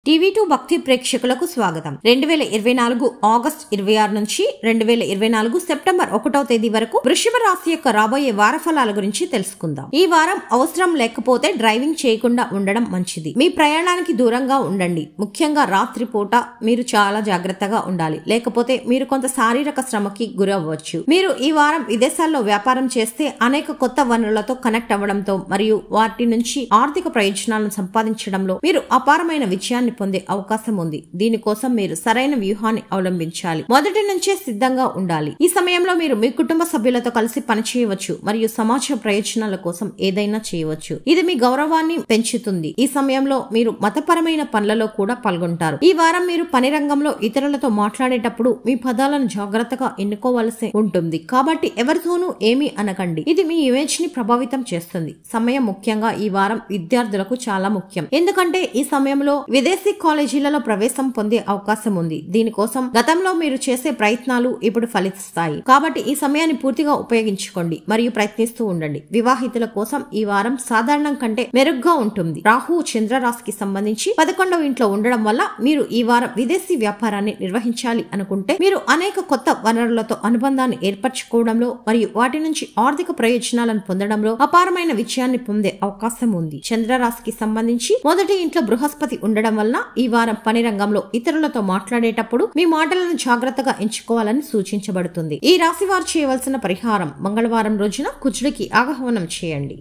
టీవీ2 భక్తి ప్రేక్షకులకు స్వాగతం. 2024 ఆగస్టు 26 నుంచి 2024 సెప్టెంబర్ 1వ తేదీ వరకు వృషభ రాశి యొక్క రాబోయే వార ఫలాల గురించి తెలుసుకుందాం. ఈ వారం అవసరం లేకపోతే డ్రైవింగ్ చేయకుండా ఉండడం మంచిది. మీ ప్రయాణానికి దూరంగా ఉండండి. ముఖ్యంగా రాత్రి పూట మీరు చాలా జాగ్రత్తగా ఉండాలి. లేకపోతే మీరు కొంత శారీరక శ్రమకి గురవ్వచ్చు. మీరు ఈ వారం విదేశాల్లో వ్యాపారం చేస్తే అనేక కొత్త వనరులతో కనెక్ట్ అవ్వడంతో మరియు వాటి నుంచి ఆర్థిక ప్రయోజనాలను సంపాదించడంలో మీరు అపారమైన విజయాన్ని పొందే అవకాశం ఉంది. దీనికోసం మీరు సరైన వ్యూహాన్ని అవలంబించాలి. మొదటి నుంచే సిద్ధంగా ఉండాలి. ఈ సమయంలో మీరు మీ కుటుంబ సభ్యులతో కలిసి పనిచేయవచ్చు మరియు సమాజ ప్రయోజనాల కోసం ఏదైనా చేయవచ్చు. ఇది మీ గౌరవాన్ని పెంచుతుంది. ఈ సమయంలో మీరు మతపరమైన పనులలో కూడా పాల్గొంటారు. ఈ వారం మీరు పని రంగంలో ఇతరులతో మాట్లాడేటప్పుడు మీ పదాలను జాగ్రత్తగా ఎన్నుకోవలసి ఉంటుంది. కాబట్టి ఎవరితోనూ ఏమీ అనకండి. ఇది మీ ఇమేజ్ ని ప్రభావితం చేస్తుంది. సమయం ముఖ్యంగా ఈ వారం విద్యార్థులకు చాలా ముఖ్యం. ఎందుకంటే ఈ సమయంలో విదేశీ కాలేజీలలో ప్రవేశం పొందే అవకాశం ఉంది. దీనికోసం గతంలో మీరు చేసే ప్రయత్నాలు ఇప్పుడు ఫలిస్తాయి. కాబట్టి ఈ సమయాన్ని పూర్తిగా ఉపయోగించుకోండి మరియు ప్రయత్నిస్తూ ఉండండి. వివాహితుల కోసం ఈ వారం సాధారణం కంటే మెరుగ్గా ఉంటుంది. రాహు చంద్ర రాశికి సంబంధించి 11వ ఇంట్లో ఉండడం వల్ల మీరు ఈ వారం విదేశీ వ్యాపారాన్ని నిర్వహించాలి అనుకుంటే మీరు అనేక కొత్త వనరులతో అనుబంధాన్ని ఏర్పరచుకోవడంలో మరియు వాటి నుంచి ఆర్థిక ప్రయోజనాలను పొందడంలో అపారమైన విజయాన్ని పొందే అవకాశం ఉంది. చంద్ర రాశికి సంబంధించి మొదటి ఇంట్లో బృహస్పతి ఉండడం వలన ఈ వారం పని రంగంలో ఇతరులతో మాట్లాడేటప్పుడు మీ మాటలను జాగ్రత్తగా ఎంచుకోవాలని సూచించబడుతుంది. ఈ రాశి వారు చేయవలసిన పరిహారం: మంగళవారం రోజున కుజుడికి ఆహ్వానం చేయండి.